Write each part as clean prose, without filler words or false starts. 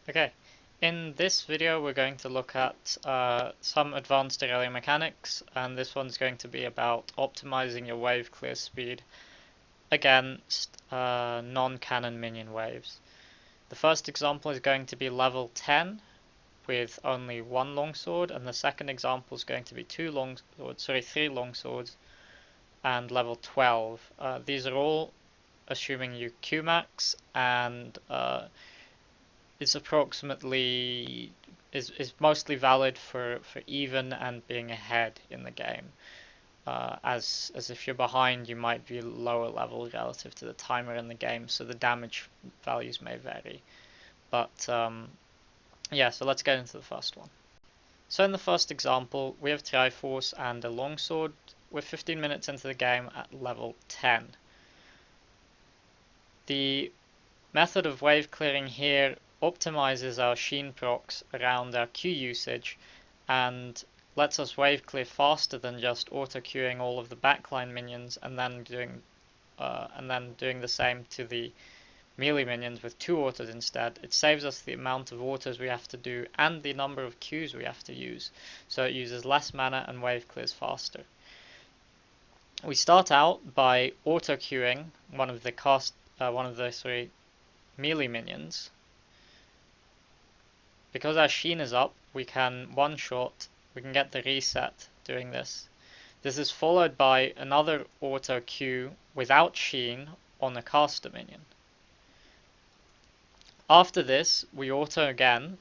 Okay, in this video we're going to look at some advanced Irelia mechanics, and this one's going to be about optimizing your wave clear speed against non-cannon minion waves. The first example is going to be level 10 with only one longsword, and the second example is going to be three longswords and level 12. These are all assuming you Qmax, and is approximately is mostly valid for even and being ahead in the game. As if you're behind, you might be lower level relative to the timer in the game, so the damage values may vary. But yeah, so let's get into the first one. So in the first example, we have Triforce and a longsword. We're 15 minutes into the game at level 10. The method of wave clearing here optimizes our sheen procs around our Q usage and lets us wave clear faster than just auto queuing all of the backline minions and then doing the same to the melee minions with 2 autos instead. It saves us the amount of autos we have to do and the number of queues we have to use, so it uses less mana and wave clears faster. We start out by auto queuing one of the melee minions. Because our sheen is up, we can get the reset doing this. This is followed by another auto queue without sheen on a caster minion. After this, we auto again,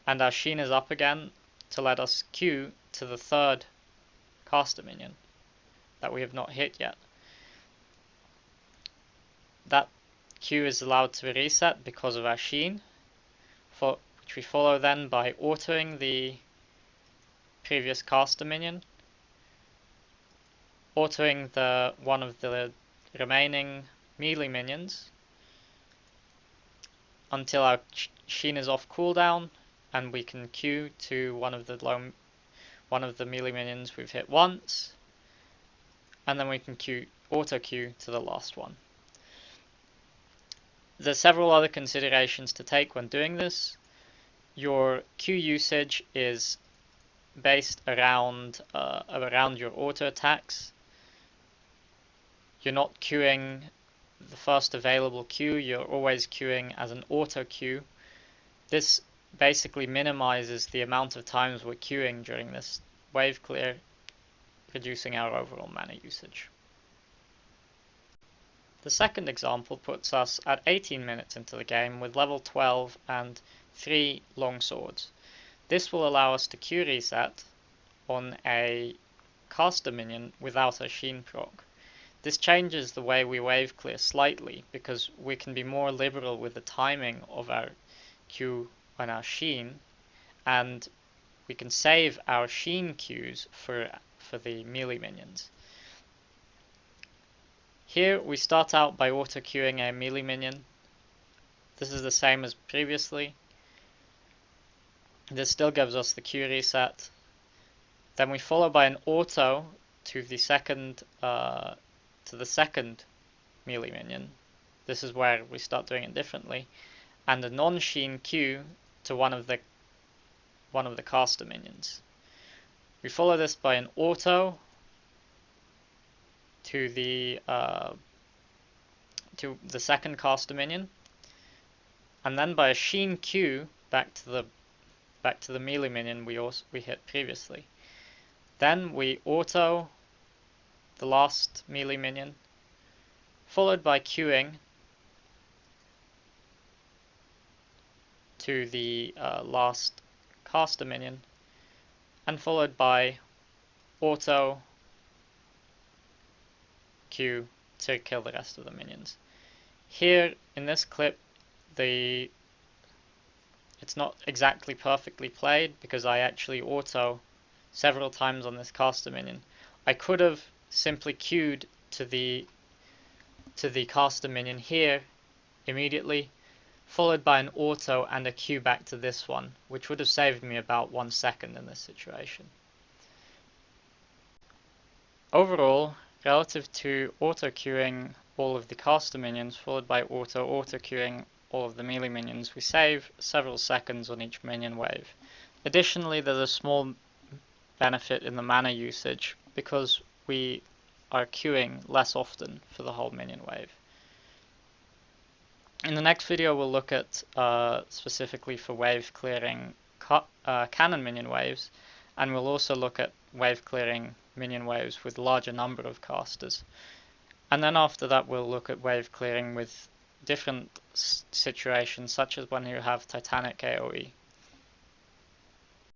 and our sheen is up again to let us queue to the third caster minion that we have not hit yet. That queue is allowed to be reset because of our sheen, which we follow then by autoing the previous caster minion, autoing one of the remaining melee minions until our sheen is off cooldown, and we can queue to one of the melee minions we've hit once, and then we can auto queue to the last one. There's several other considerations to take when doing this. Your Q usage is based around your auto attacks. You're not queuing the first available queue, you're always queuing as an auto queue. This basically minimizes the amount of times we're queuing during this wave clear, reducing our overall mana usage. The second example puts us at 18 minutes into the game with level 12 and 3 longswords. This will allow us to Q reset on a caster minion without a sheen proc. This changes the way we wave clear slightly because we can be more liberal with the timing of our Q and our sheen, and we can save our sheen queues for the melee minions. Here we start out by auto queuing a melee minion. This is the same as previously. This still gives us the Q reset. Then we follow by an auto to the second melee minion. This is where we start doing it differently, and a non-sheen Q to one of the caster minions. We follow this by an auto to the second caster minion, and then by a sheen Q back to the melee minion we hit previously. Then we auto the last melee minion, followed by queuing to the last caster minion, and followed by auto queue to kill the rest of the minions. Here in this clip, it's not exactly perfectly played because I actually auto several times on this caster minion. I could have simply queued to the caster minion here immediately, followed by an auto and a queue back to this one, which would have saved me about 1 second in this situation. Overall, relative to auto queuing all of the caster minions followed by auto queuing all of the melee minions, we save several seconds on each minion wave. Additionally, there's a small benefit in the mana usage because we are queuing less often for the whole minion wave. In the next video we'll look at specifically for wave clearing cannon minion waves, and we'll also look at wave clearing minion waves with larger number of casters. And then after that we'll look at wave clearing with different situations, such as when you have Titanic AoE.